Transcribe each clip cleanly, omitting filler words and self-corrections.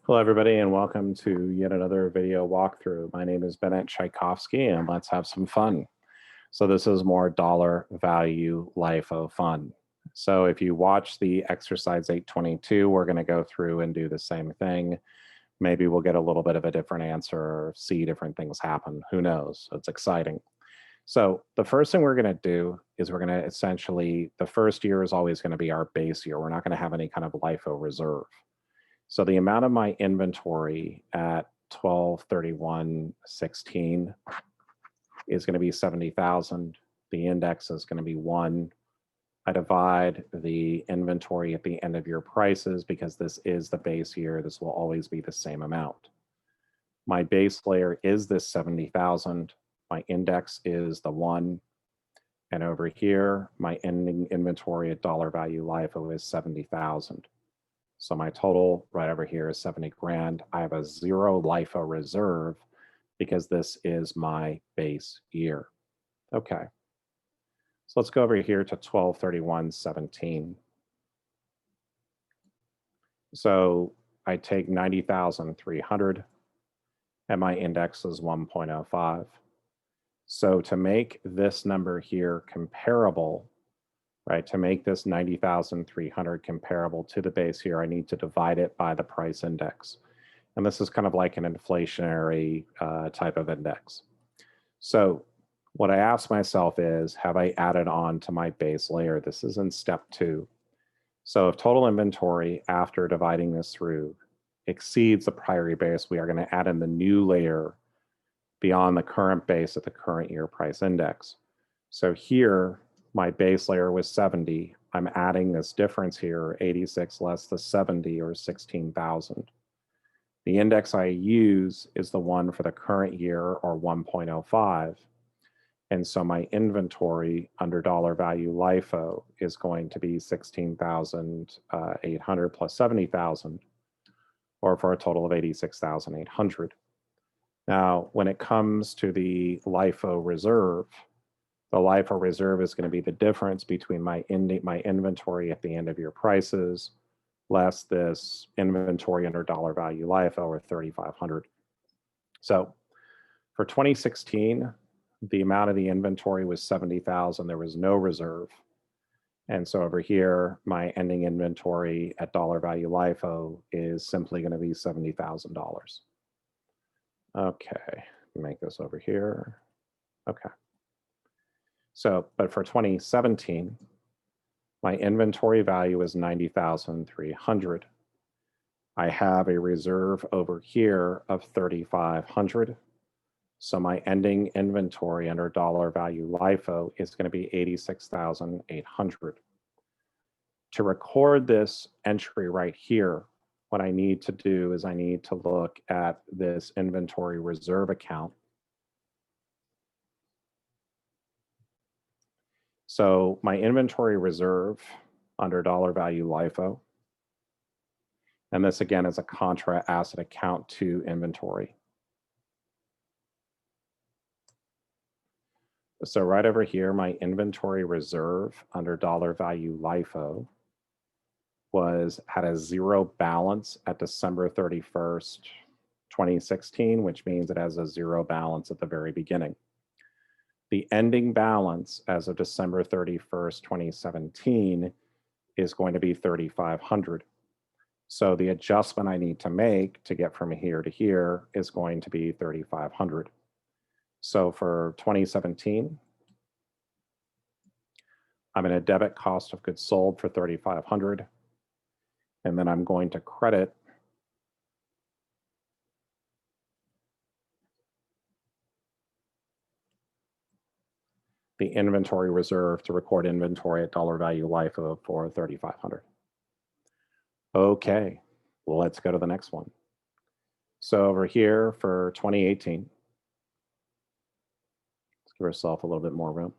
Hello, everybody, and welcome to yet another video walkthrough. My name is Bennett Tchaikovsky, and let's have some fun. So this is more dollar value LIFO fun. So if you watch the exercise 822, we're going to go through and do the same thing. Maybe we'll get a little bit of a different answer or see different things happen. Who knows? It's exciting. So the first thing we're going to do is we're going to essentially, the first year is always going to be our base year. We're not going to have any kind of LIFO reserve. So the amount of my inventory at 12/31/16 is going to be 70,000. The index is going to be 1. I divide the inventory at the end of year prices because this is the base year. This will always be the same amount. My base layer is this 70,000. My index is the 1. And over here, my ending inventory at dollar value LIFO is 70,000. So my total right over here is 70 grand. I have a 0 LIFO reserve because this is my base year. Okay. So let's go over here to 12/31/17. So I take 90,300 and my index is 1.05. So to make this number here comparable, right, to make this 90,300 comparable to the base here, I need to divide it by the price index. And this is kind of like an inflationary type of index. So what I ask myself is, have I added on to my base layer? This is in step 2. So if total inventory after dividing this through exceeds the prior base, we are going to add in the new layer beyond the current base at the current year price index. So here, my base layer was 70. I'm adding this difference here, 86 less the 70, or 16,000. The index I use is the one for the current year, or 1.05. And so my inventory under dollar value LIFO is going to be 16,800 plus 70,000, or for a total of 86,800. Now, when it comes to the LIFO reserve, the LIFO reserve is going to be the difference between my inventory at the end of year prices less this inventory under dollar value LIFO, or 3,500. So for 2016, the amount of the inventory was 70,000. There was no reserve. And so over here, my ending inventory at dollar value LIFO is simply going to be $70,000. Okay, make this over here. Okay. So, but for 2017, my inventory value is 90,300. I have a reserve over here of 3,500. So my ending inventory under dollar value LIFO is going to be 86,800. To record this entry right here, what I need to do is I need to look at this inventory reserve account. So my inventory reserve under dollar value LIFO, and this again is a contra asset account to inventory. So right over here, my inventory reserve under dollar value LIFO had a 0 balance at December 31st, 2016, which means it has a 0 balance at the very beginning. The ending balance as of December 31st, 2017 is going to be 3,500. So the adjustment I need to make to get from here to here is going to be 3,500. So for 2017, I'm going to debit cost of goods sold for 3,500. And then I'm going to credit the inventory reserve to record inventory at dollar value LIFO for 3,500. Okay, let's go to the next one. So over here for 2018, let's give ourselves a little bit more room.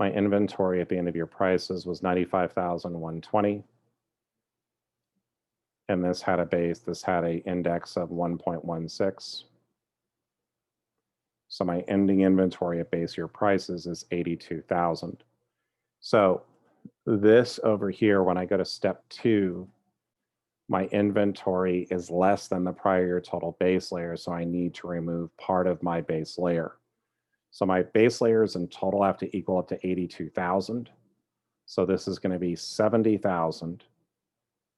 My inventory at the end of year prices was 95,120. And this had a base, this had an index of 1.16. So my ending inventory at base year prices is 82,000. So this over here, when I go to step 2, my inventory is less than the prior year total base layer, so I need to remove part of my base layer. So my base layers in total have to equal up to 82,000. So this is going to be 70,000.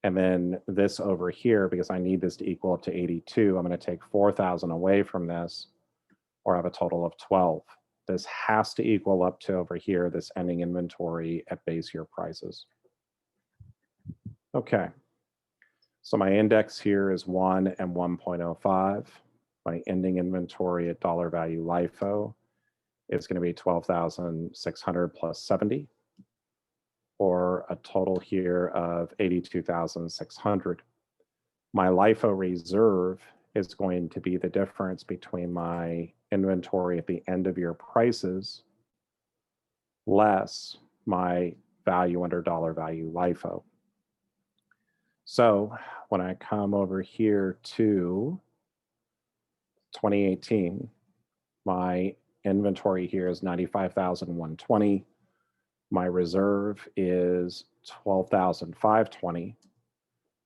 And then this over here, because I need this to equal up to 82, I'm going to take 4,000 away from this, or have a total of 12. This has to equal up to over here, this ending inventory at base year prices. Okay. So my index here is 1 and 1.05. My ending inventory at dollar value LIFO is going to be 12,600 plus 70, or a total here of 82,600. My LIFO reserve is going to be the difference between my inventory at the end of year prices less my value under dollar value LIFO. So when I come over here to 2018, my inventory here is 95,120. My reserve is 12,520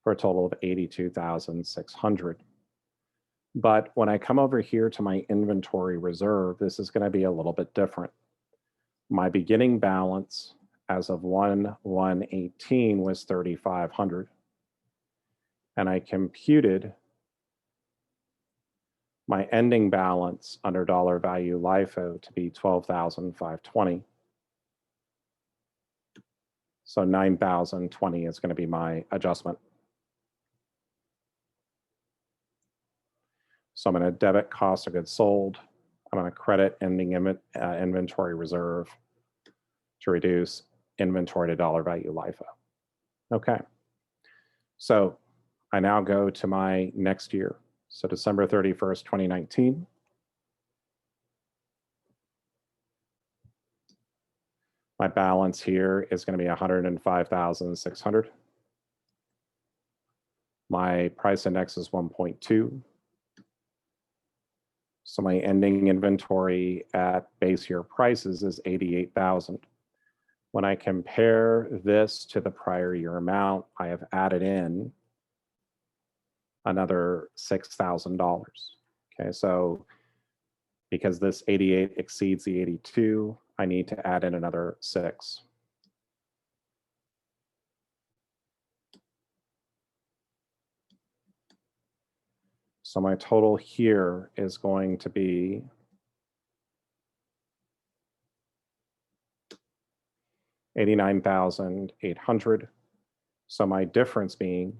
for a total of 82,600. But when I come over here to my inventory reserve, this is going to be a little bit different. My beginning balance as of 1/1/18 was 3,500. And I computed my ending balance under dollar value LIFO to be 12,520. So 9,020 is going to be my adjustment. So I'm going to debit cost of goods sold. I'm going to credit ending inventory reserve to reduce inventory to dollar value LIFO. Okay. So I now go to my next year. So December 31st, 2019. My balance here is going to be 105,600. My price index is 1.2. So my ending inventory at base year prices is 88,000. When I compare this to the prior year amount, I have added in another $6,000. Okay, so because this 88 exceeds the 82, I need to add in another 6. So my total here is going to be $89,800. So my difference being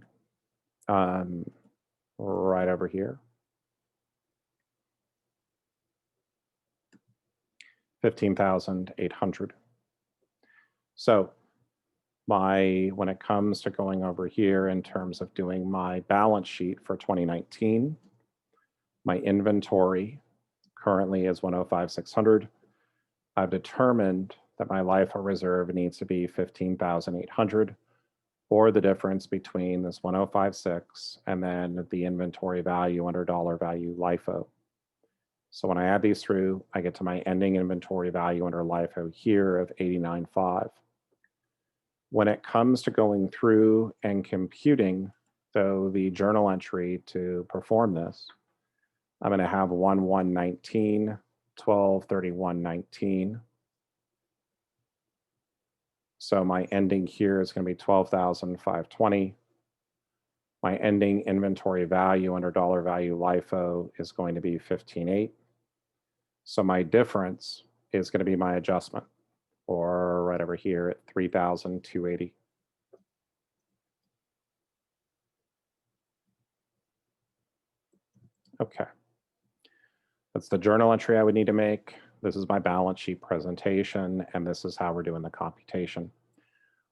right over here, 15,800. So when it comes to going over here in terms of doing my balance sheet for 2019, my inventory currently is 105,600. I've determined that my LIFO reserve needs to be 15,800, or the difference between this 105.6 and then the inventory value under dollar value LIFO. So when I add these through, I get to my ending inventory value under LIFO here of 89.5. When it comes to going through and computing, though, the journal entry to perform this, I'm going to have 1/1/19, 12/31/19. So my ending here is going to be 12,520. My ending inventory value under dollar value LIFO is going to be 15.8. So my difference is going to be my adjustment, or right over here at 3,280. Okay. That's the journal entry I would need to make. This is my balance sheet presentation, and this is how we're doing the computation.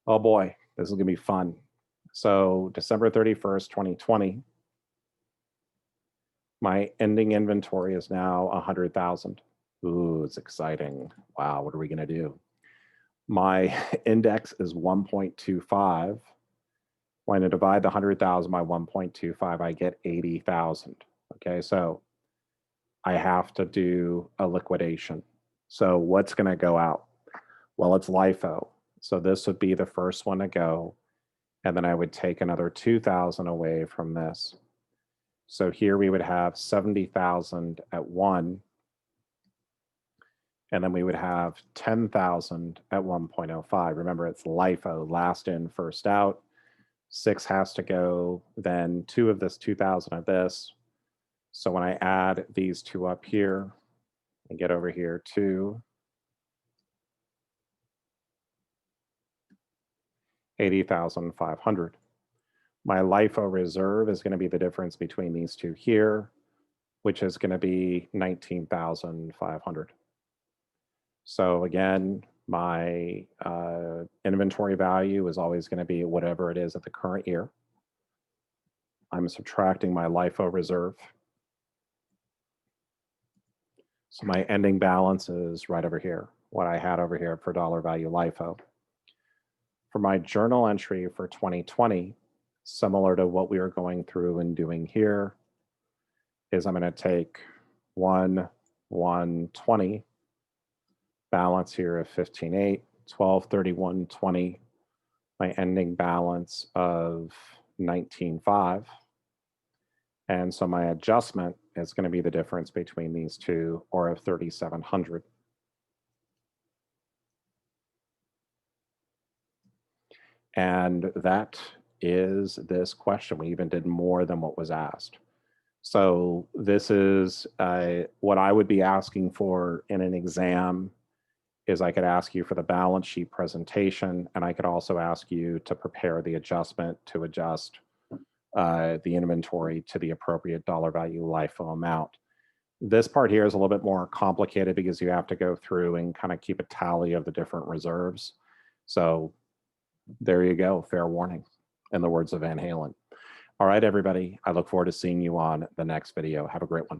Oh boy, this is going to be fun. So December 31st, 2020, my ending inventory is now 100,000. Ooh, it's exciting. Wow, what are we going to do? My index is 1.25. When I divide the 100,000 by 1.25, I get 80,000. Okay, so I have to do a liquidation. So what's going to go out? Well, it's LIFO. So this would be the first one to go. And then I would take another 2,000 away from this. So here we would have 70,000 at 1. And then we would have 10,000 at 1.05. Remember, it's LIFO, last in, first out. 6 has to go, then 2 of this 2,000 of this. So when I add these two up here and get over here to 80,500. My LIFO reserve is going to be the difference between these two here, which is going to be 19,500. So again, my inventory value is always going to be whatever it is at the current year. I'm subtracting my LIFO reserve. So my ending balance is right over here, what I had over here for dollar value LIFO. For my journal entry for 2020, similar to what we are going through and doing here, is I'm going to take 1/1/20, balance here of 15.8, 12/31/20, my ending balance of 19.5. And so my adjustment is going to be the difference between these two, or of 3,700. And that is this question. We even did more than what was asked. So this is what I would be asking for in an exam is I could ask you for the balance sheet presentation, and I could also ask you to prepare the adjustment to adjust the inventory to the appropriate dollar value LIFO amount. This part here is a little bit more complicated because you have to go through and kind of keep a tally of the different reserves. So there you go, fair warning, in the words of Van Halen. All right, everybody, I look forward to seeing you on the next video. Have a great one.